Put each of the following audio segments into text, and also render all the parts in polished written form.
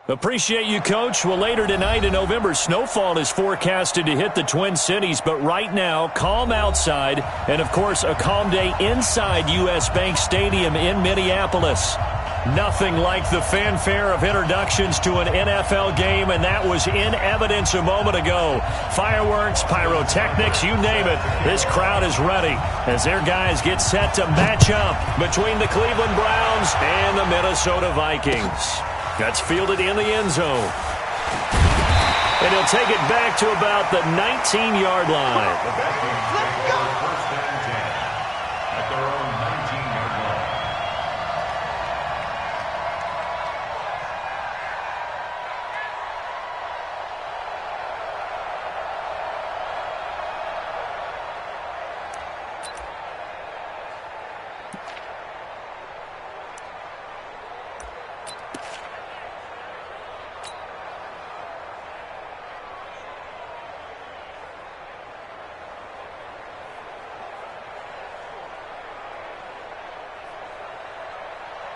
Appreciate you, Coach. Well, later tonight in November, snowfall is forecasted to hit the Twin Cities, but right now, calm outside, and of course, a calm day inside U.S. Bank Stadium in Minneapolis. Nothing like the fanfare of introductions to an NFL game, and that was in evidence a moment ago. Fireworks, pyrotechnics, you name it. This crowd is ready as their guys get set to match up between the Cleveland Browns and the Minnesota Vikings. That's fielded in the end zone. And he'll take it back to about the 19-yard line. Let's go!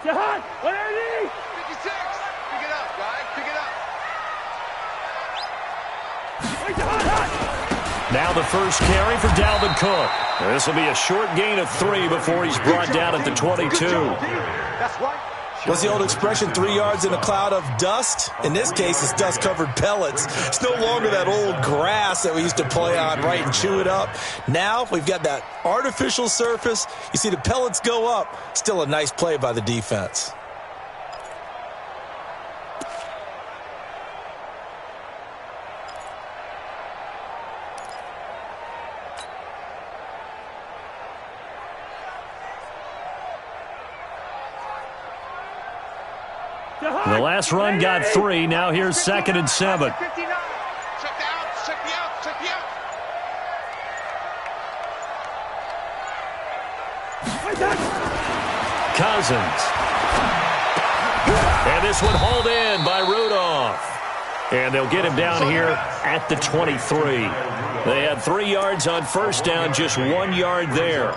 Jahan, 180! 56! Pick it up, guys. Pick it up. Wait, Jahan! Now the first carry for Dalvin Cook. This will be a short gain of 3 before he's brought down at the 22. That's right. What's the old expression, 3 yards in a cloud of dust? In this case, it's dust-covered pellets. It's no longer that old grass that we used to play on, right, and chew it up. Now we've got that artificial surface. You see the pellets go up. Still a nice play by the defense. The last run got 3. Now here's 2nd and 7. Check the outs. Check the outs. Check the outs. Cousins. And this one hauled in by Rudolph. And they'll get him down here at the 23. They had 3 yards on first down, just 1 yard there.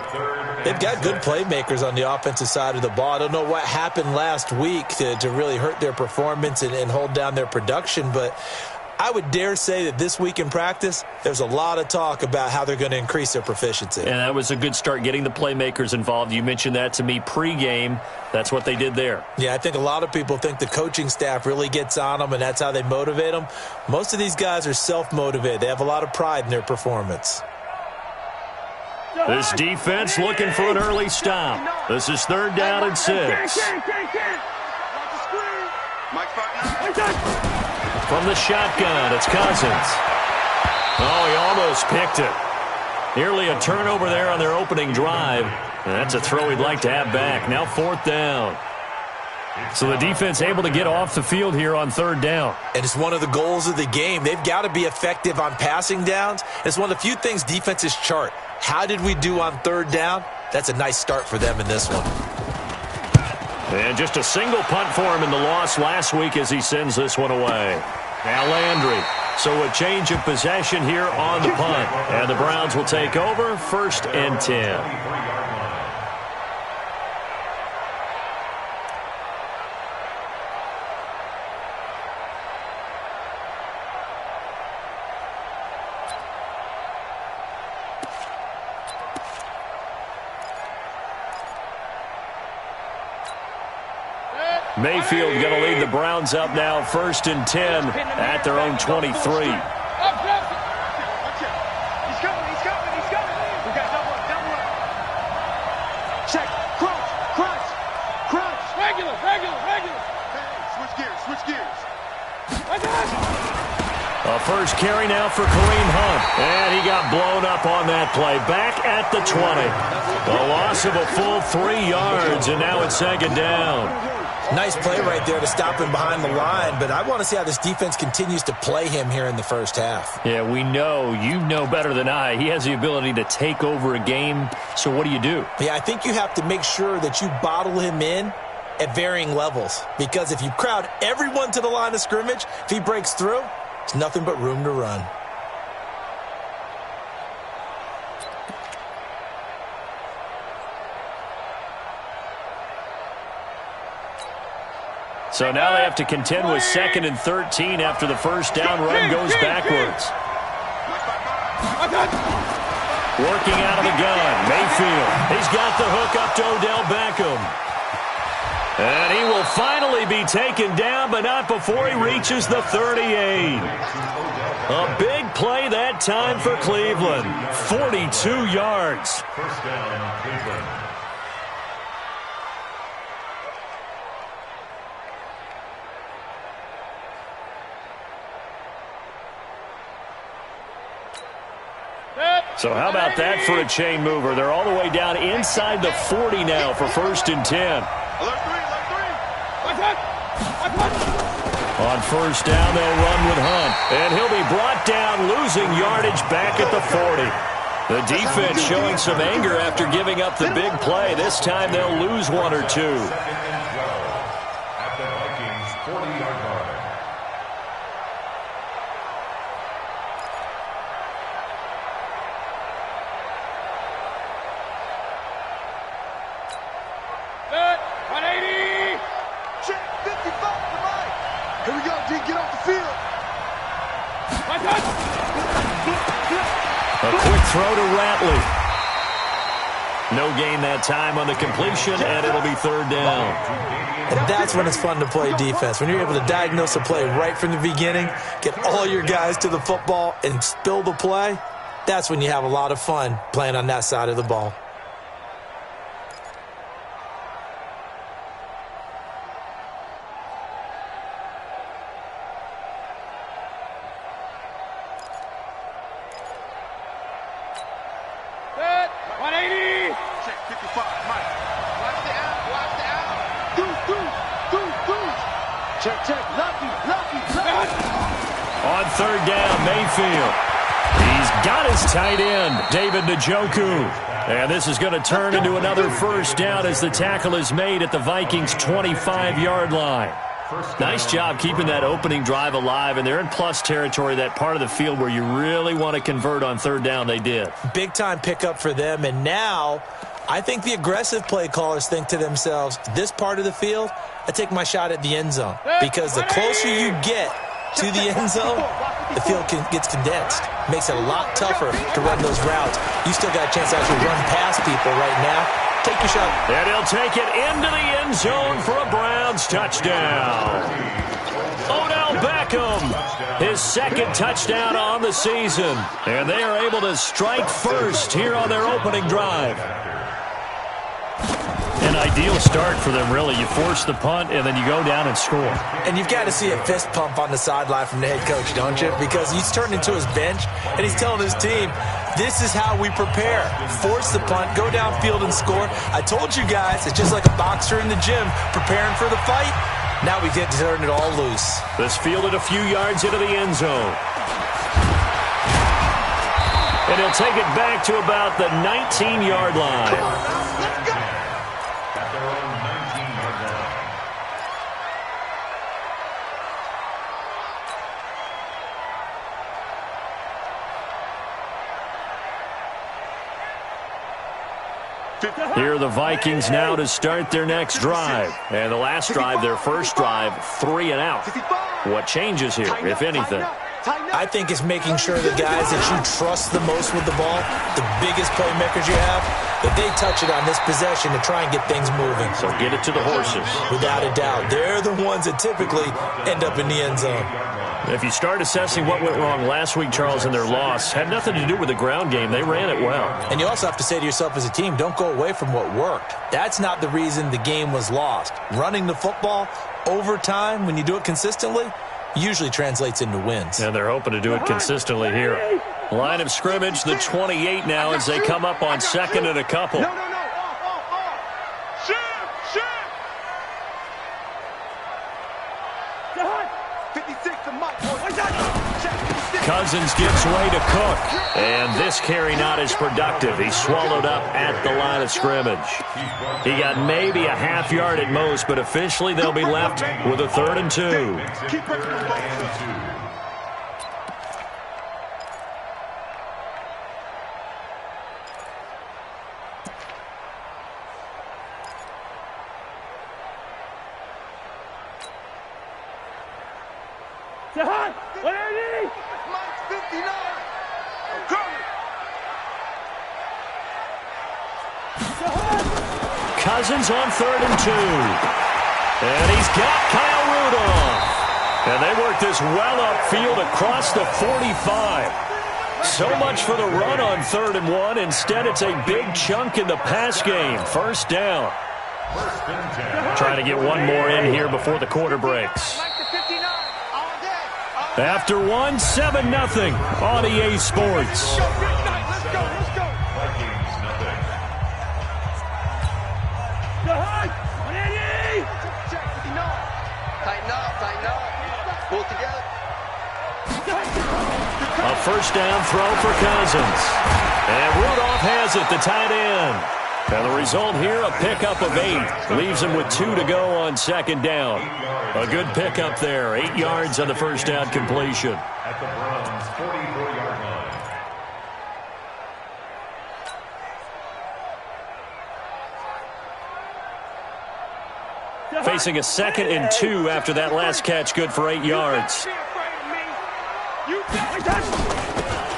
They've got good playmakers on the offensive side of the ball. I don't know what happened last week to really hurt their performance and hold down their production, but I would dare say that this week in practice, there's a lot of talk about how they're going to increase their proficiency. And that was a good start, getting the playmakers involved. You mentioned that to me pregame. That's what they did there. Yeah, I think a lot of people think the coaching staff really gets on them, and that's how they motivate them. Most of these guys are self-motivated. They have a lot of pride in their performance. This defense looking for an early stop. This is 3rd down and 6. From the shotgun, it's Cousins. Oh, he almost picked it. Nearly a turnover there on their opening drive. And that's a throw he'd like to have back. Now 4th down. So the defense able to get off the field here on 3rd down. And it's one of the goals of the game. They've got to be effective on passing downs. It's one of the few things defenses chart. How did we do on 3rd down? That's a nice start for them in this one. And just a single punt for him in the loss last week as he sends this one away. Now Landry. So a change of possession here on the punt. And the Browns will take over 1st and 10. Mayfield going to lead the Browns up now 1st and 10 at their own 23. He's coming. We got double up. Check. Crunch. Regular. Hey, switch gears. A first carry now for Kareem Hunt. And he got blown up on that play. Back at the 20. A loss of a full 3 yards, and now it's 2nd down. Nice play right there to stop him behind the line, but I want to see how this defense continues to play him here in the first half. Yeah, we know. You know better than I. He has the ability to take over a game, so what do? Yeah, I think you have to make sure that you bottle him in at varying levels, because if you crowd everyone to the line of scrimmage, if he breaks through, it's nothing but room to run. So now they have to contend with 2nd and 13 after the first down run goes backwards. Working out of the gun, Mayfield. He's got the hook up to Odell Beckham. And he will finally be taken down, but not before he reaches the 38. A big play that time for Cleveland. 42 yards. First down, Cleveland. So how about that for a chain mover? They're all the way down inside the 40 now for 1st and 10. Alert three. On first down, they'll run with Hunt. And he'll be brought down, losing yardage back at the 40. The defense showing some anger after giving up the big play. This time they'll lose 1 or 2. At the Vikings 40-yard line. Check 55 to Mike. Here we go, D. Get off the field. A quick throw to Ratley. No gain that time on the completion, and it'll be 3rd down. And that's when it's fun to play defense. When you're able to diagnose a play right from the beginning, get all your guys to the football, and spill the play, that's when you have a lot of fun playing on that side of the ball. Check 55, Mike. Watch the out. Deuce. Check. Lucky. On 3rd down, Mayfield. He's got his tight end, David Njoku. And this is going to turn into another first down as the tackle is made at the Vikings' 25-yard line. Nice job keeping that opening drive alive, and they're in plus territory, that part of the field where you really want to convert on 3rd down. They did. Big-time pickup for them, and now I think the aggressive play callers think to themselves, this part of the field, I take my shot at the end zone, because the closer you get to the end zone, the field gets condensed. Makes it a lot tougher to run those routes. You still got a chance to actually run past people right now. Take your shot. And he'll take it into the end zone for a Browns touchdown. Odell Beckham, his 2nd touchdown on the season. And they are able to strike first here on their opening drive. An ideal start for them, really. You force the punt, and then you go down and score. And you've got to see a fist pump on the sideline from the head coach, don't you? Because he's turned into his bench, and he's telling his team, this is how we prepare. Force the punt, go downfield and score. I told you guys, it's just like a boxer in the gym preparing for the fight. Now we get to turn it all loose. This fielded a few yards into the end zone. And he'll take it back to about the 19-yard line. At their own 19-yard line. Here are the Vikings now to start their next drive. And the last drive, their first drive, 3 and out. What changes here, if anything? I think it's making sure the guys that you trust the most with the ball, the biggest playmakers you have, that they touch it on this possession to try and get things moving. So get it to the horses. Without a doubt. They're the ones that typically end up in the end zone. If you start assessing what went wrong last week, Charles, in their loss, had nothing to do with the ground game. They ran it well. And you also have to say to yourself as a team, don't go away from what worked. That's not the reason the game was lost. Running the football over time, when you do it consistently, usually translates into wins. And they're hoping to do it consistently here. Line of scrimmage, the 28 now as they come up on 2nd and a couple. No. Shoot. 56 to Mike. Cousins gives way to Cook. And this carry not as productive. He's swallowed up at the line of scrimmage. He got maybe a half yard at most, but officially they'll be left with a 3rd and 2. Keep pressing the ball. Jahan, 180. Mike's 59. I'm coming. Cousins on 3rd and 2. And he's got Kyle Rudolph. And they work this well upfield across the 45. So much for the run on 3rd and 1. Instead, it's a big chunk in the pass game. First down. Trying to get one more in here before the quarter breaks. After one, 7-0 on EA Sports. A first down throw for Cousins. And Rudolph has it, the tight end. And the result here, a pickup of 8. Leaves him with 2 to go on 2nd down. A good pickup there. 8 yards on the first down completion. At the Browns' 44-yard line. Facing a 2nd and 2 after that last catch, good for 8 yards.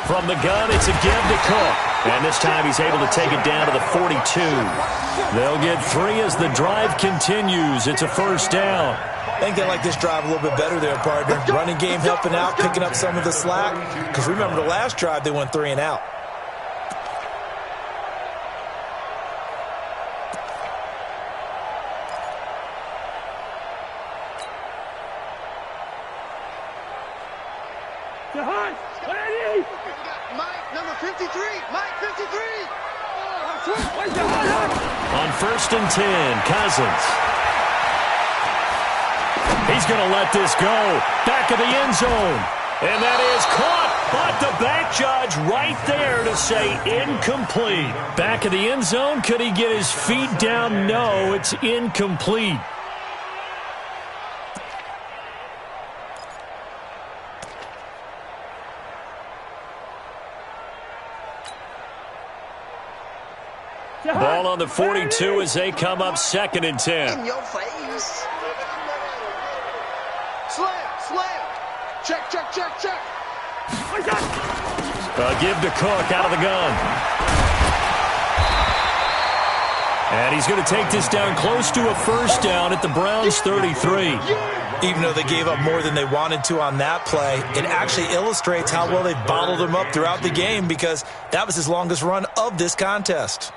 From the gun, it's a give to Cook. And this time he's able to take it down to the 42. They'll get 3 as the drive continues. It's a first down. I think they like this drive a little bit better there, partner. Running game helping out, picking up some of the slack. Because remember the last drive, they went 3 and out. Jahan, 180. Mike, number 53. Mike, 53. On 1st and 10, Cousins. He's going to let this go. Back of the end zone. And that is caught. But the back judge right there to say incomplete. Back of the end zone. Could he get his feet down? No, it's incomplete. Ball on the 42 as they come up 2nd and 10. In your face. Slam. Check. A give to Cook out of the gun. And he's going to take this down close to a first down at the Browns' 33. Even though they gave up more than they wanted to on that play, it actually illustrates how well they bottled him up throughout the game because that was his longest run of this contest.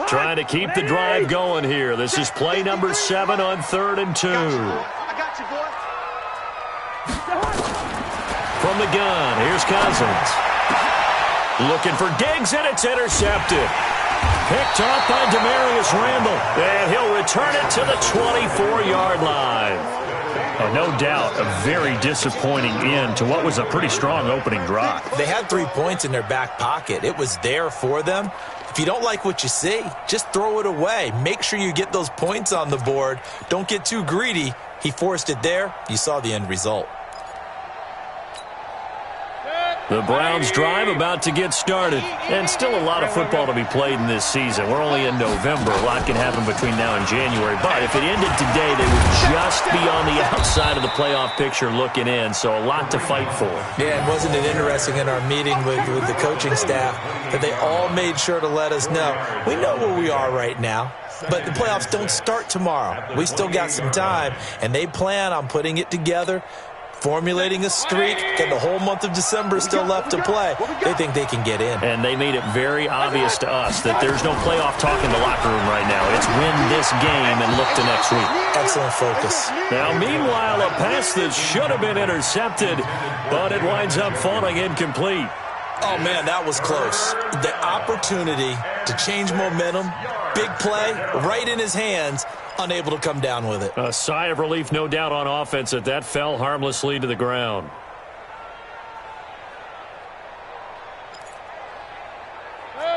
Trying to keep the drive going here. This is play number 7 on 3rd and 2. I got you, boy. From the gun, here's Cousins. Looking for Diggs, and it's intercepted. Picked off by Demarius Randall, and he'll return it to the 24-yard line. No doubt, a very disappointing end to what was a pretty strong opening drive. They had 3 points in their back pocket. It was there for them. If you don't like what you see, just throw it away. Make sure you get those points on the board. Don't get too greedy. He forced it there. You saw the end result. The Browns drive about to get started, and still a lot of football to be played in this season. We're only in November. A lot can happen between now and January, but if it ended today, they would just be on the outside of the playoff picture looking in, so a lot to fight for. Yeah, and wasn't it interesting in our meeting with the coaching staff that they all made sure to let us know, we know where we are right now, but the playoffs don't start tomorrow. We still got some time, and they plan on putting it together, formulating a streak, and the whole month of December is still left to play. They think they can get in. And they made it very obvious to us that there's no playoff talk in the locker room right now. It's win this game and look to next week. Excellent focus. Now, meanwhile, a pass that should have been intercepted, but it winds up falling incomplete. Oh, man, that was close. The opportunity to change momentum, big play, right in his hands, unable to come down with it. A sigh of relief, no doubt, on offense that that fell harmlessly to the ground.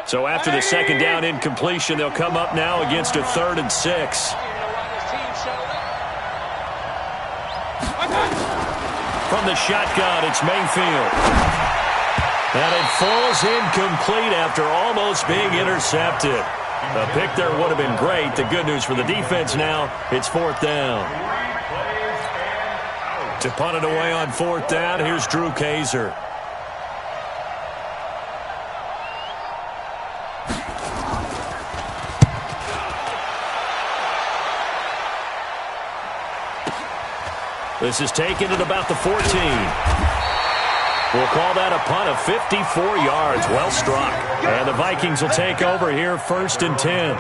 So after the 2nd down incompletion, they'll come up now against a 3rd and 6. From the shotgun, it's Mayfield. And it falls incomplete after almost being intercepted. A pick there would have been great. The good news for the defense now, it's 4th down. To punt it away on 4th down, here's Drew Kaiser. This is taken at about the 14. We'll call that a punt of 54 yards. Well struck. And the Vikings will take over here, 1st and 10.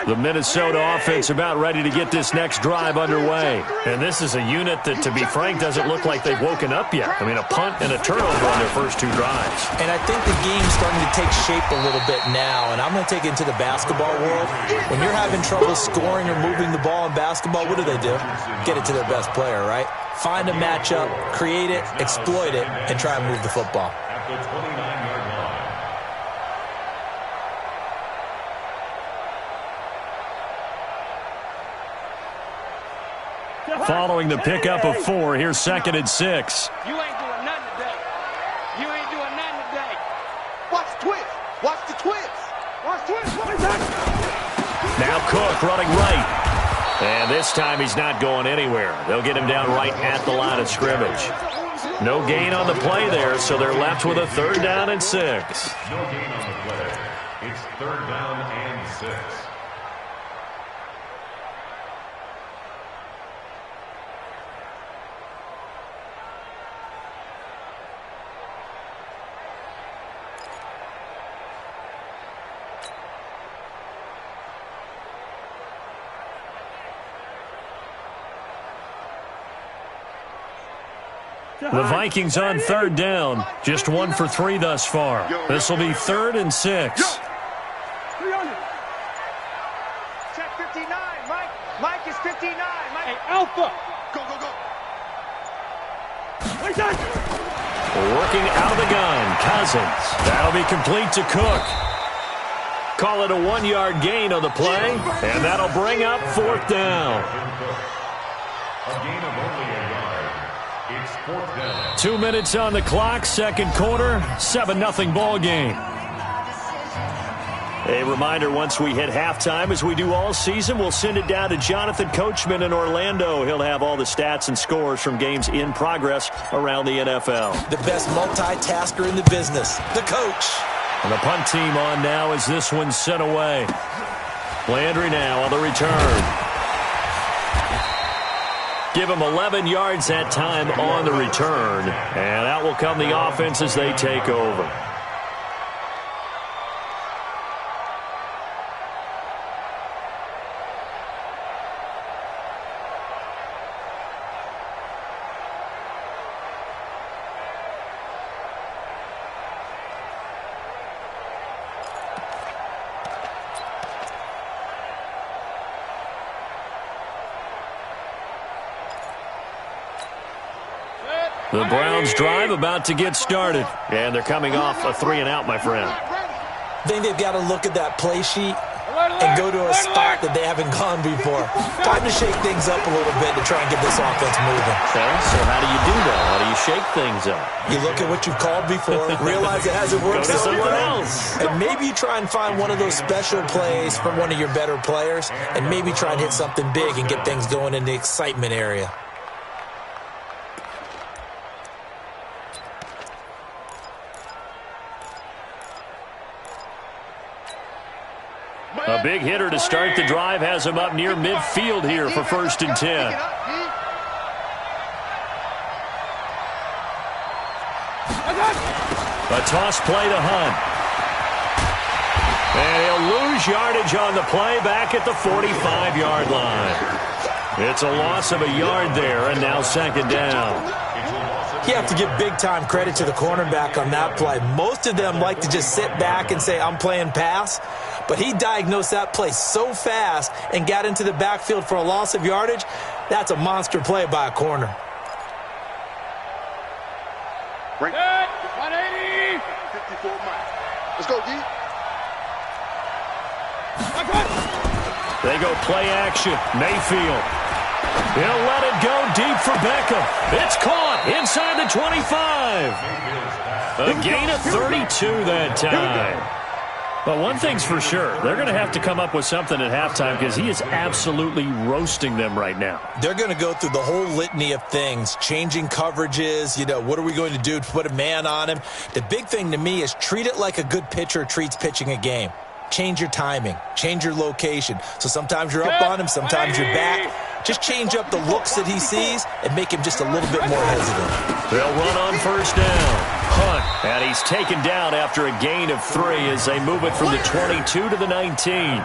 The Minnesota offense about ready to get this next drive underway. And this is a unit that, to be frank, doesn't look like they've woken up yet. I mean, a punt and a turnover on their first 2 drives. And I think the game's starting to take shape a little bit now. And I'm going to take it into the basketball world. When you're having trouble scoring or moving the ball in basketball, what do? Get it to their best player, right? Find a matchup, create it, exploit it, and try and move the football. At the 29-yard line. Following the pickup of 4, here's 2nd and 6. You ain't doing nothing today. You ain't doing nothing today. Watch the twist. Watch the twist. Watch the twist. Now Cook running right. And this time he's not going anywhere. They'll get him down right at the line of scrimmage. No gain on the play there, so they're left with a 3rd down and 6. No gain on the play. It's 3rd down and 6. The Vikings on 3rd down. Just 1 for 3 thus far. This will be 3rd and 6. Check 59, Mike. Mike is 59. Mike. Hey, Alpha. Go, go, go. Working out of the gun, Cousins. That'll be complete to Cook. Call it a 1-yard gain on the play, and that'll bring up 4th down. A gain of only a yard. It's 4th down. 2 minutes on the clock, 2nd quarter, 7-0 ball game. A reminder, once we hit halftime, as we do all season, we'll send it down to Jonathan Coachman in Orlando. He'll have all the stats and scores from games in progress around the NFL. The best multitasker in the business, the coach. And the punt team on now as this one's sent away. Landry now on the return. Give him 11 yards that time on the return. And out will come the offense as they take over. The Browns drive about to get started. And they're coming off a 3-and-out, my friend. I think they've got to look at that play sheet and go to a spot that they haven't gone before. Time to shake things up a little bit to try and get this offense moving. Okay, so how do you do that? How do you shake things up? You look at what you've called before, realize it hasn't worked Go to so something well, else. and maybe you try and find one of those special plays from one of your better players, and maybe try and hit something big and get things going in the excitement area. A big hitter to start the drive has him up near midfield here for 1st and 10. A toss play to Hunt. And he'll lose yardage on the play back at the 45-yard line. It's a loss of a yard there, and now 2nd down. You have to give big-time credit to the cornerback on that play. Most of them like to just sit back and say, I'm playing pass. But he diagnosed that play so fast and got into the backfield for a loss of yardage. That's a monster play by a corner. Set, 180. for a Mike. Let's go, D. They go play action. Mayfield. He'll let it go deep for Beckham. It's caught inside the 25. A gain of 32 that time. But one thing's for sure, they're going to have to come up with something at halftime because he is absolutely roasting them right now. They're going to go through the whole litany of things, changing coverages, what are we going to do to put a man on him? The big thing to me is treat it like a good pitcher treats pitching a game. Change your timing, change your location. So sometimes you're up on him, sometimes you're back. Just change up the looks that he sees and make him just a little bit more hesitant. They'll run on first down. Hunt, and he's taken down after a gain of 3 as they move it from the 22 to the 19.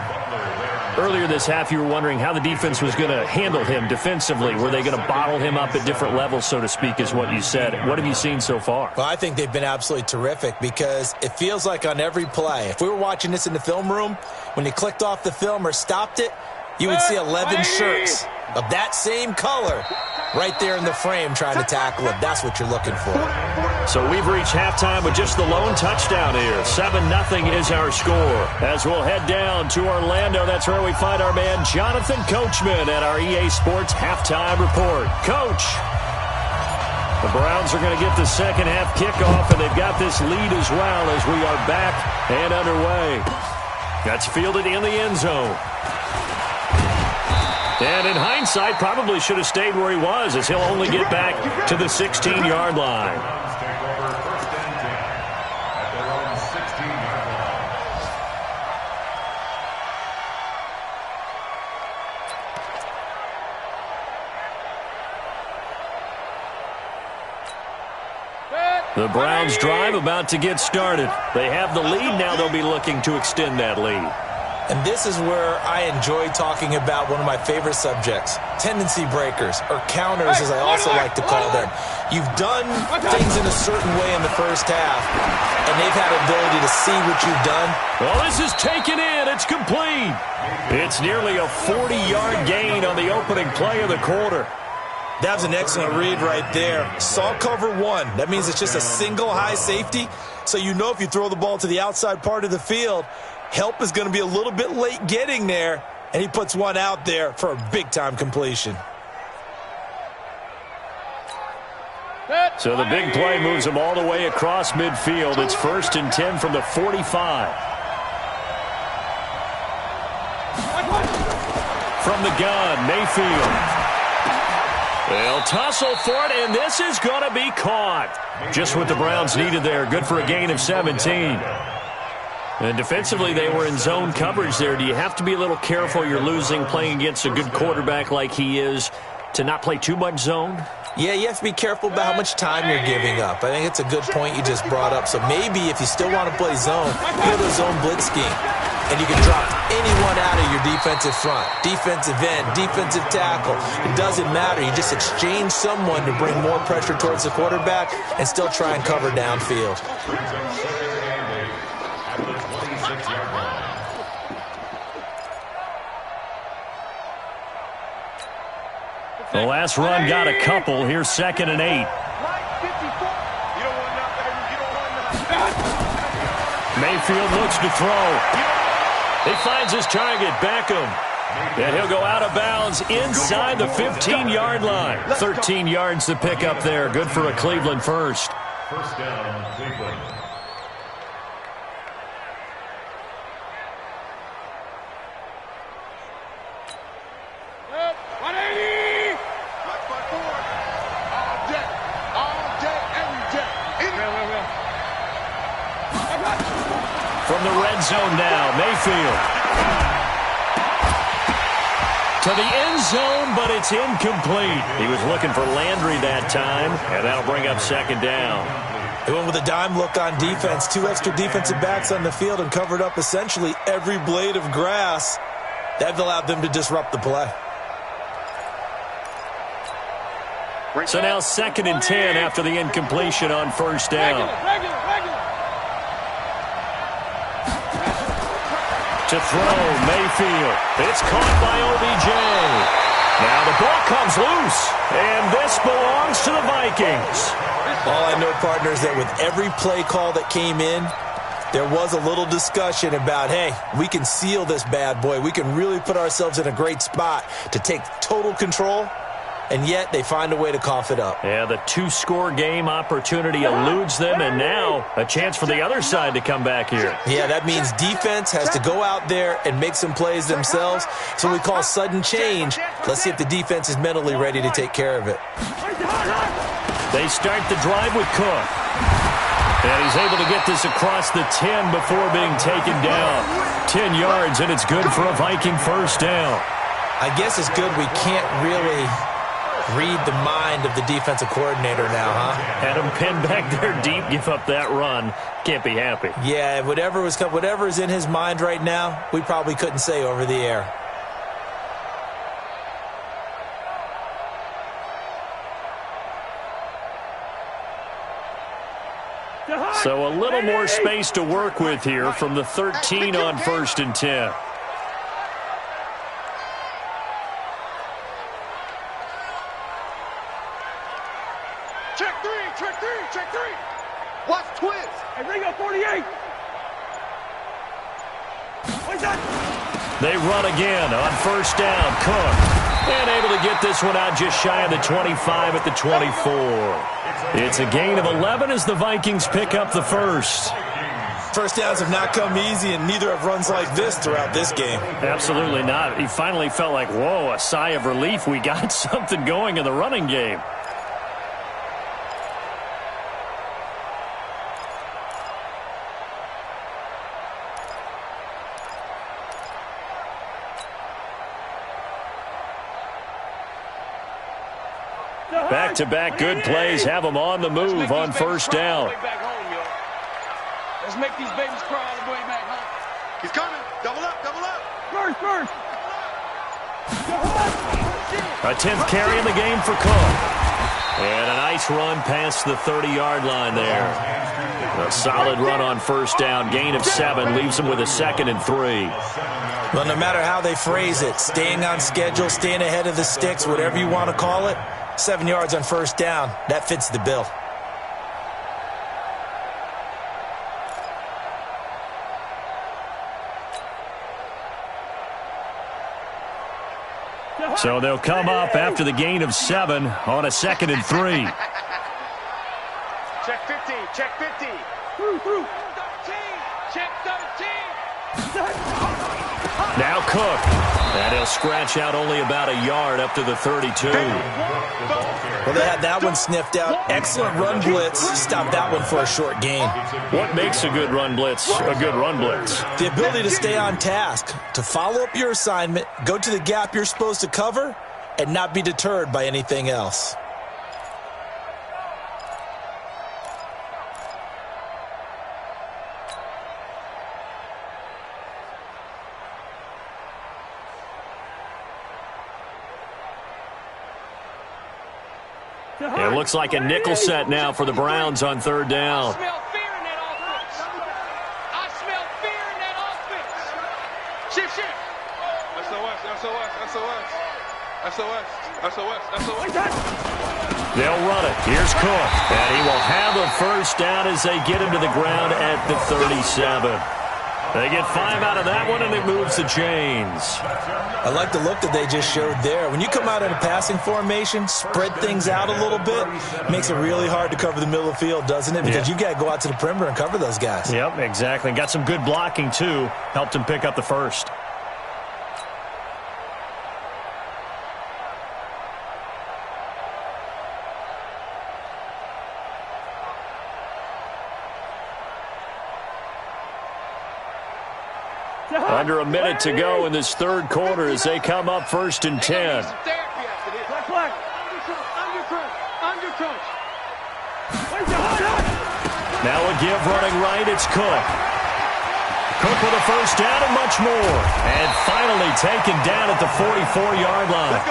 Earlier this half, you were wondering how the defense was going to handle him defensively. Were they going to bottle him up at different levels, so to speak, is what you said. What have you seen so far? Well, I think they've been absolutely terrific because it feels like on every play, if we were watching this in the film room, when you clicked off the film or stopped it, you would see 11 shirts of that same color right there in the frame trying to tackle him. That's what you're looking for. So we've reached halftime with just the lone touchdown here. 7-0 is our score. As we'll head down to Orlando, that's where we find our man Jonathan Coachman at our EA Sports Halftime Report. Coach, the Browns are going to get the second half kickoff, and they've got this lead as well as we are back and underway. That's fielded in the end zone. And in hindsight, probably should have stayed where he was as he'll only get back to the 16-yard line. The Browns drive about to get started. They have the lead. Now they'll be looking to extend that lead. And this is where I enjoy talking about one of my favorite subjects, tendency breakers, or counters as I also like to call them. You've done things in a certain way in the first half, and they've had the ability to see what you've done. Well, this is taken in. It's complete. It's nearly a 40-yard gain on the opening play of the quarter. That was an excellent read right there. Saw cover 1. That means it's just a single high safety. So you know if you throw the ball to the outside part of the field, help is going to be a little bit late getting there, and he puts one out there for a big-time completion. So the big play moves him all the way across midfield. It's 1st and 10 from the 45. From the gun, Mayfield. They'll tussle for it, and this is going to be caught. Just what the Browns needed there. Good for a gain of 17. And defensively, they were in zone coverage there. Do you have to be a little careful? You're losing playing against a good quarterback like he is to not play too much zone? Yeah, you have to be careful about how much time you're giving up. I think it's a good point you just brought up. So maybe if you still want to play zone, go to a zone blitz scheme. And you can drop anyone out of your defensive front, defensive end, defensive tackle. It doesn't matter. You just exchange someone to bring more pressure towards the quarterback and still try and cover downfield. The last run got a couple. Here's 2nd and 8. Mayfield looks to throw. He finds his target, Beckham. And he'll go out of bounds inside the 15-yard line. 13 yards to pick up there. Good for a Cleveland first. First down, Cleveland. From the red zone now, Mayfield. To the end zone, but it's incomplete. He was looking for Landry that time, and that'll bring up 2nd down. They went with a dime look on defense. 2 extra defensive backs on the field and covered up essentially every blade of grass. That allowed them to disrupt the play. So now 2nd and 10 after the incompletion on first down. To throw, Mayfield. It's caught by OBJ. Now the ball comes loose, and this belongs to the Vikings. All I know, partner, is that with every play call that came in, there was a little discussion about, hey, we can seal this bad boy. We can really put ourselves in a great spot to take total control, and yet they find a way to cough it up. Yeah, the two-score game opportunity eludes them, and now a chance for the other side to come back here. Yeah, that means defense has to go out there and make some plays themselves. So we call sudden change. Let's see if the defense is mentally ready to take care of it. They start the drive with Cook. And he's able to get this across the 10 before being taken down. 10 yards, and it's good for a Viking first down. I guess it's good we can't really read the mind of the defensive coordinator now, huh? Had him pinned back there deep, give up that run. Can't be happy. Yeah, whatever is in his mind right now, we probably couldn't say over the air. So a little more space to work with here from the 13 on 1st and 10. Check three. Watch twins. Hey, Ringo, 48. What's that? They run again on 1st down. Cook. And able to get this one out just shy of the 25 at the 24. It's a gain of 11 as the Vikings pick up the first. First downs have not come easy, and neither have runs like this throughout this game. Absolutely not. He finally felt like, whoa, a sigh of relief. We got something going in the running game. Back-to-back good plays have them on the move on 1st down. Let's make these babies cry all the way back home. He's coming. Double up. First. A 10th carry in the game for Cook. And a nice run past the 30-yard line there. A solid run on 1st down. Gain of 7 leaves them with a 2nd and 3. Well, no matter how they phrase it, staying on schedule, staying ahead of the sticks, whatever you want to call it, 7 yards on 1st down, that fits the bill. So they'll come up after the gain of 7 on a 2nd and 3. Check 50. Through. 13. Check 13. Now Cook. And he'll scratch out only about a yard up to the 32. Well, they had that one sniffed out. Excellent run blitz. Stopped that one for a short gain. What makes a good run blitz a good run blitz? The ability to stay on task, to follow up your assignment, go to the gap you're supposed to cover, and not be deterred by anything else. It looks like a nickel set now for the Browns on 3rd down. I smell fear in that offense. Shift. SOS. They'll run it. Here's Cook. And he will have a 1st down as they get him to the ground at the 37. They get 5 out of that one, and it moves the chains. I like the look that they just showed there. When you come out in a passing formation, spread things out a little bit, makes it really hard to cover the middle of the field, doesn't it? Because you got to go out to the perimeter and cover those guys. Yep, exactly. Got some good blocking, too. Helped him pick up the first. Under a minute to go in this 3rd quarter as they come up 1st and 10. Now a give running right, it's Cook. Cook with a 1st down and much more. And finally taken down at the 44-yard line.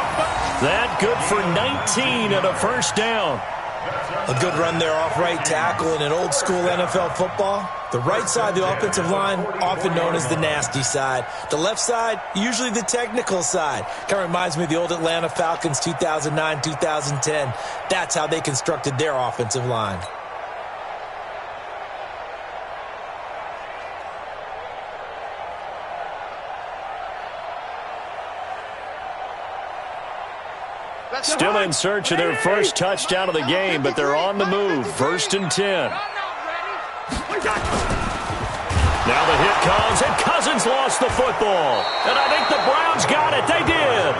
That good for 19 and a 1st down. A good run there off right tackle in an old school NFL football. The right side of the offensive line, often known as the nasty side. The left side, usually the technical side. Kind of reminds me of the old Atlanta Falcons 2009, 2010. That's how they constructed their offensive line. Still in search of their first touchdown of the game, but they're on the move. 1st and 10. Now the hit comes, and Cousins lost the football. And I think the Browns got it. They did.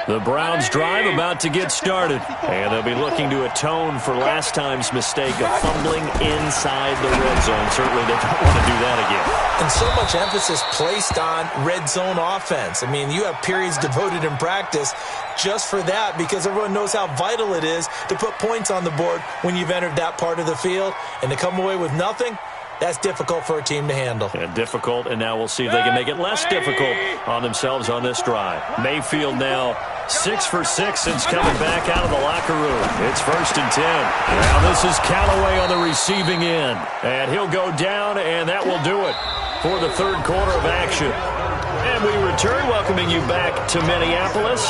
The Browns drive about to get started, and they'll be looking to atone for last time's mistake of fumbling inside the red zone. Certainly they don't want to do that again. And so much emphasis placed on red zone offense. I mean, you have periods devoted in practice just for that because everyone knows how vital it is to put points on the board when you've entered that part of the field. And to come away with nothing, that's difficult for a team to handle. And difficult, and now we'll see if they can make it less difficult on themselves on this drive. Mayfield now 6 for 6 since coming back out of the locker room. It's 1st and 10. Now this is Callaway on the receiving end. And he'll go down, and that will do it for the third quarter of action. And we return, welcoming you back to Minneapolis.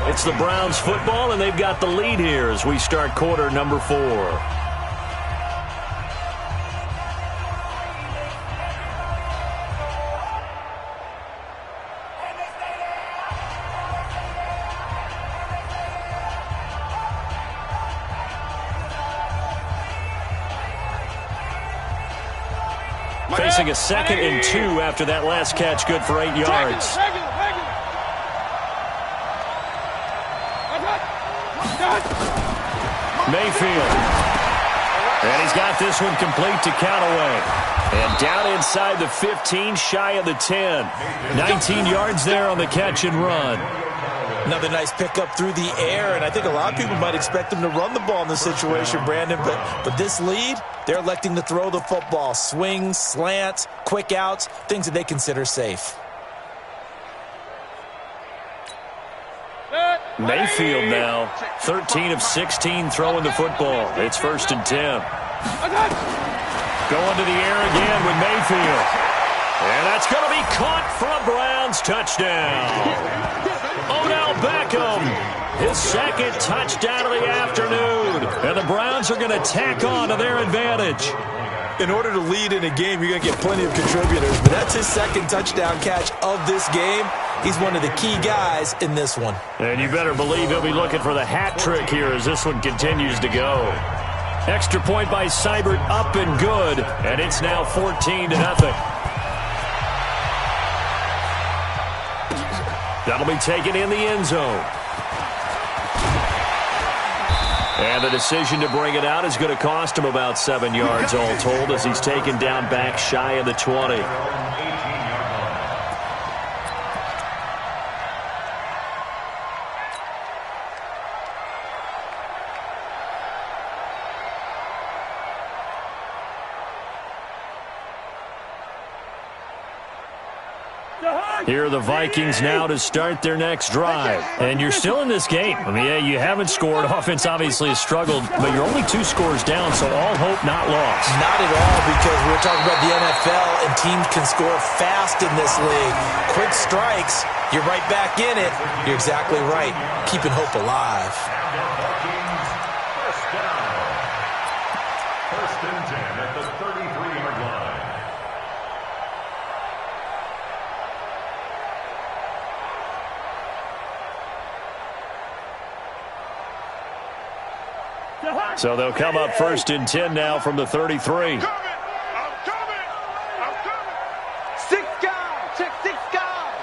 It's the Browns football, and they've got the lead here as we start quarter number 4. Facing a 2nd and 2 after that last catch, good for 8 yards. Mayfield. And he's got this one complete to Callaway. And down inside the 15, shy of the 10. 19 yards there on the catch and run. Another nice pickup through the air, and I think a lot of people might expect them to run the ball in this situation, Brandon, but this lead, they're electing to throw the football. Swings, slants, quick outs, things that they consider safe. Mayfield now, 13 of 16 throwing the football. It's 1st and 10. Going to the air again with Mayfield. And that's going to be caught for a Browns touchdown. Odell Beckham, his 2nd touchdown of the afternoon. And the Browns are going to tack on to their advantage. In order to lead in a game, you're going to get plenty of contributors, but that's his 2nd touchdown catch of this game. He's one of the key guys in this one. And you better believe he'll be looking for the hat trick here as this one continues to go. Extra point by Seibert, up and good, and it's now 14-0. That'll be taken in the end zone. And the decision to bring it out is going to cost him about 7 yards all told as he's taken down back shy of the 20. Here are the Vikings now to start their next drive. And you're still in this game. I mean, yeah, you haven't scored. Offense obviously has struggled, but you're only 2 scores down, so all hope not lost. Not at all, because we're talking about the NFL, and teams can score fast in this league. Quick strikes, you're right back in it. You're exactly right. Keeping hope alive. First and 10 at the 33-yard line. So they'll come up 1st and 10 now from the 33. I'm coming! 6 guys! Check 6 guys!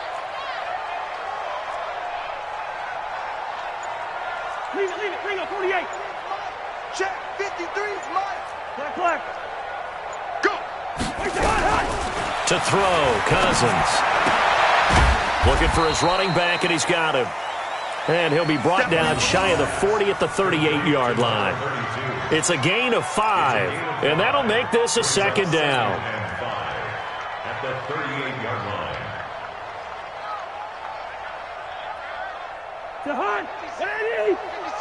Leave it, bring up 48. Check 53's Mike! Collect. Go! To throw, Cousins. Looking for his running back, and he's got him. And he'll be brought down shy of the 40 at the 38-yard line. It's a gain of 5, and that'll make this a second down. At the 38-yard line. To Hunt. 80. 56.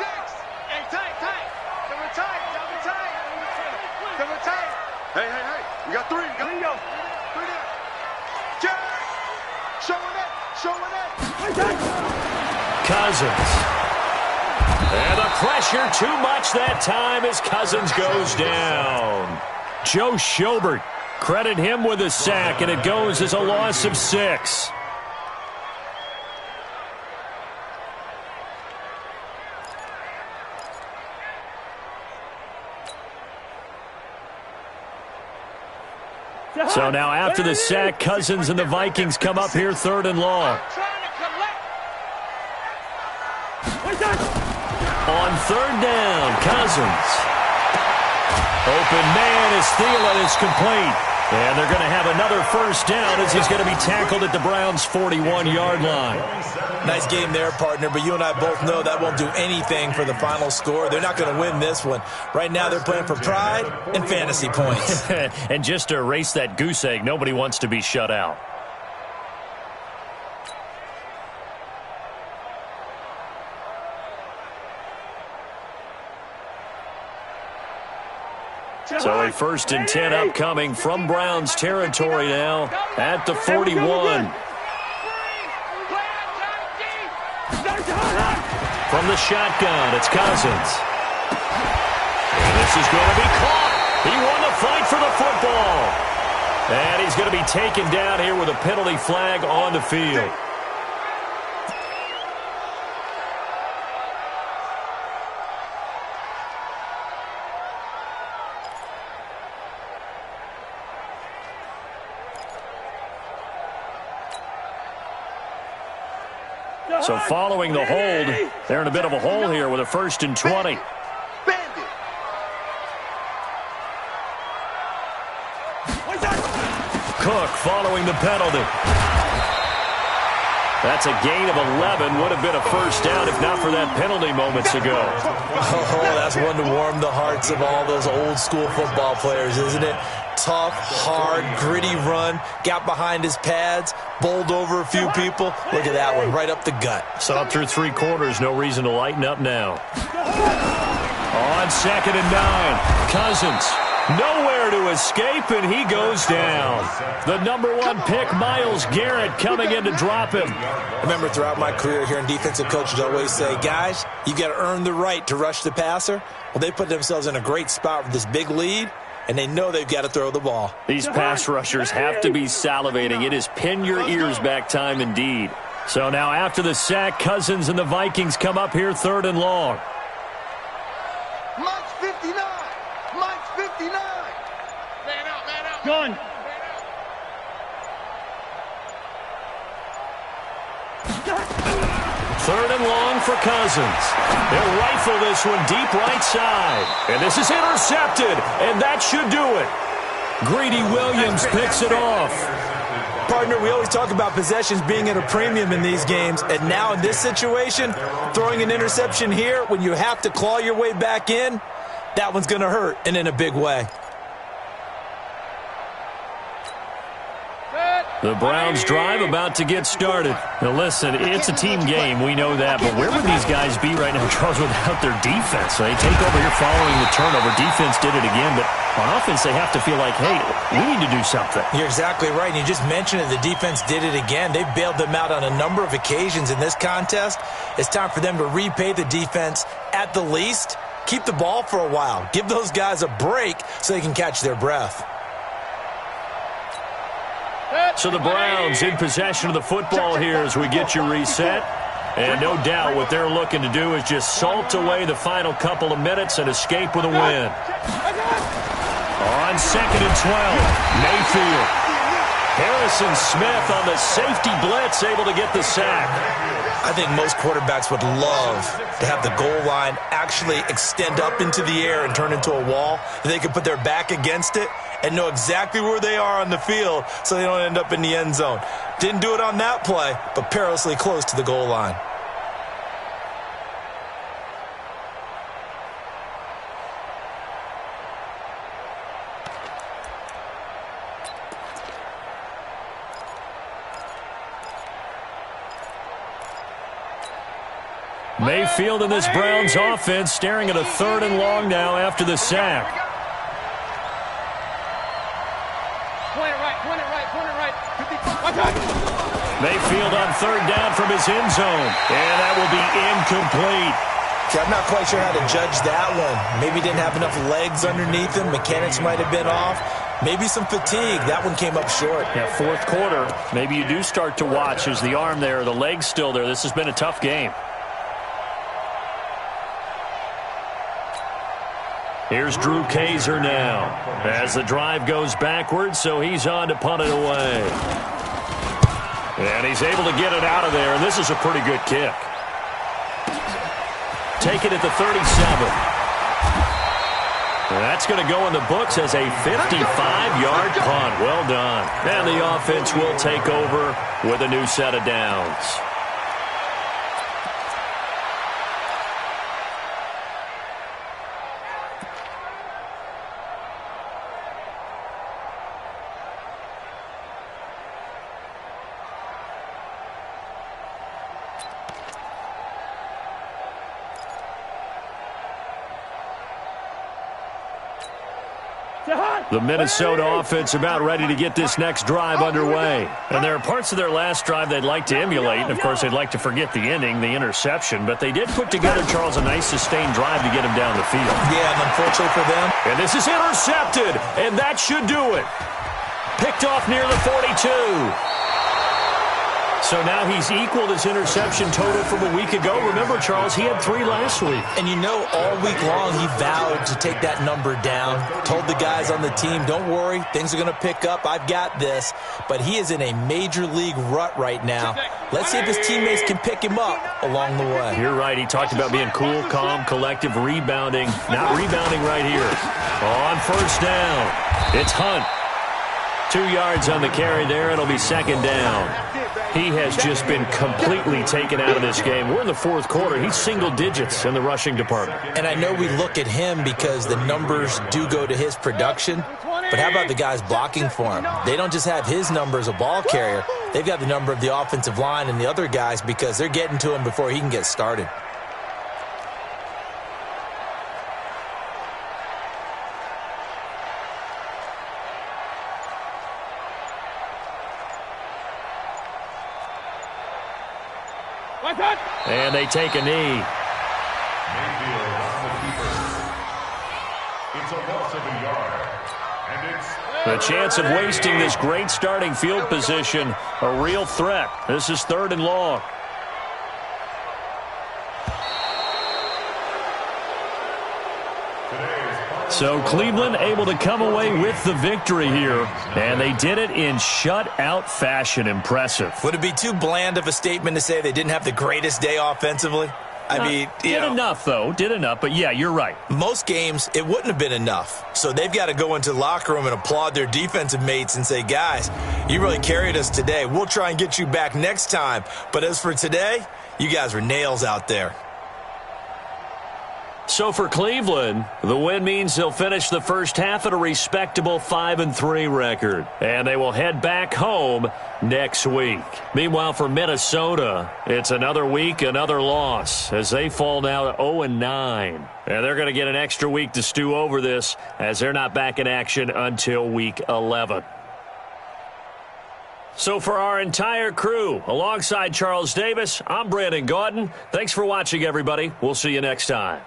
Hey, tight. Double tight. Hey. We got 3. Bingo. 3 down. Jack. Showing it. Cousins. And the pressure too much that time as Cousins goes down. Joe Schobert, credit him with a sack, and it goes as a loss of 6. So now after the sack, Cousins and the Vikings come up here 3rd and long. On 3rd down, Cousins. Open man is Thielen is complete. And they're going to have another first down as he's going to be tackled at the Browns' 41-yard line. Nice game there, partner, but you and I both know that won't do anything for the final score. They're not going to win this one. Right now they're playing for pride and fantasy points. And just to erase that goose egg, nobody wants to be shut out. So a 1st and 10 upcoming from Browns territory now at the 41. From the shotgun, it's Cousins. And this is going to be caught. He won the fight for the football. And he's going to be taken down here with a penalty flag on the field. So following the hold, they're in a bit of a hole here with a 1st and 20. Cook following the penalty. That's a gain of 11. Would have been a first down if not for that penalty moments ago. Oh, that's one to warm the hearts of all those old school football players, isn't it? Tough, hard, gritty run, got behind his pads, bowled over a few people. Look at that one, right up the gut. So up through 3 quarters, no reason to lighten up now. On 2nd and 9, Cousins. Nowhere to escape, and he goes down. The number 1 pick, Myles Garrett, coming in to drop him. I remember throughout my career hearing defensive coaches always say, guys, you got to earn the right to rush the passer. Well, they put themselves in a great spot with this big lead, and they know they've got to throw the ball. These pass rushers have to be salivating. It is pin your ears back time indeed. So now after the sack, Cousins and the Vikings come up here 3rd and long. Mike's 59. Mike's 59. Man out. Gun. Third and long for Cousins. They'll rifle this one deep right side. And this is intercepted, and that should do it. Greedy Williams picks it off. Partner, we always talk about possessions being at a premium in these games, and now in this situation, throwing an interception here when you have to claw your way back in, that one's going to hurt, and in a big way. The Browns drive about to get started. Now listen, it's a team game, we know that, but where would these guys be right now, Charles, without their defense? They take over here following the turnover. Defense did it again, but on offense they have to feel like, hey, we need to do something. You're exactly right, and you just mentioned it. The defense did it again. They bailed them out on a number of occasions in this contest. It's time for them to repay the defense at the least. Keep the ball for a while. Give those guys a break so they can catch their breath. So the Browns in possession of the football here as we get you reset. And no doubt what they're looking to do is just salt away the final couple of minutes and escape with a win. On 2nd and 12, Mayfield. Harrison Smith on the safety blitz, able to get the sack. I think most quarterbacks would love to have the goal line actually extend up into the air and turn into a wall. They could put their back against it and know exactly where they are on the field so they don't end up in the end zone. Didn't do it on that play, but perilously close to the goal line. Mayfield in this Browns offense staring at a 3rd and long now after the sack. Point it right. Mayfield on 3rd down from his end zone. And that will be incomplete. Okay, I'm not quite sure how to judge that one. Maybe didn't have enough legs underneath him. Mechanics might have been off. Maybe some fatigue. That one came up short. Yeah, 4th quarter. Maybe you do start to watch. Is the arm there, the leg's still there? This has been a tough game. Here's Drew Kaiser now as the drive goes backwards, so he's on to punt it away. And he's able to get it out of there, and this is a pretty good kick. Take it at the 37. And that's going to go in the books as a 55-yard punt. Well done. And the offense will take over with a new set of downs. The Minnesota offense about ready to get this next drive underway. And there are parts of their last drive they'd like to emulate. And, of course, they'd like to forget the ending, the interception. But they did put together, Charles, a nice sustained drive to get him down the field. Yeah, and unfortunately for them. And this is intercepted. And that should do it. Picked off near the 42. So now he's equaled his interception total from a week ago. Remember, Charles, he had 3 last week. And you know, all week long he vowed to take that number down. Told the guys on the team, don't worry, things are going to pick up. I've got this. But he is in a major league rut right now. Let's see if his teammates can pick him up along the way. You're right. He talked about being cool, calm, collective, rebounding. Not rebounding right here. On 1st down, it's Hunt. 2 yards on the carry there. It'll be 2nd down. He has just been completely taken out of this game. We're in the 4th quarter. He's single digits in the rushing department. And I know we look at him because the numbers do go to his production. But how about the guys blocking for him? They don't just have his number as a ball carrier. They've got the number of the offensive line and the other guys because they're getting to him before he can get started. And they take a knee. Mayfield on the keeper. It's a loss of a yard. And it's The chance of wasting this great starting field position, a real threat. This is 3rd and long. So Cleveland able to come away with the victory here, and they did it in shutout fashion. Impressive. Would it be too bland of a statement to say they didn't have the greatest day offensively? I mean, did enough, though. Did enough, but yeah, you're right. Most games, it wouldn't have been enough. So they've got to go into the locker room and applaud their defensive mates and say, guys, you really carried us today. We'll try and get you back next time. But as for today, you guys were nails out there. So for Cleveland, the win means they'll finish the first half at a respectable 5-3 record. And they will head back home next week. Meanwhile, for Minnesota, it's another week, another loss, as they fall now to 0-9. And they're going to get an extra week to stew over this, as they're not back in action until week 11. So for our entire crew, alongside Charles Davis, I'm Brandon Gaudin. Thanks for watching, everybody. We'll see you next time.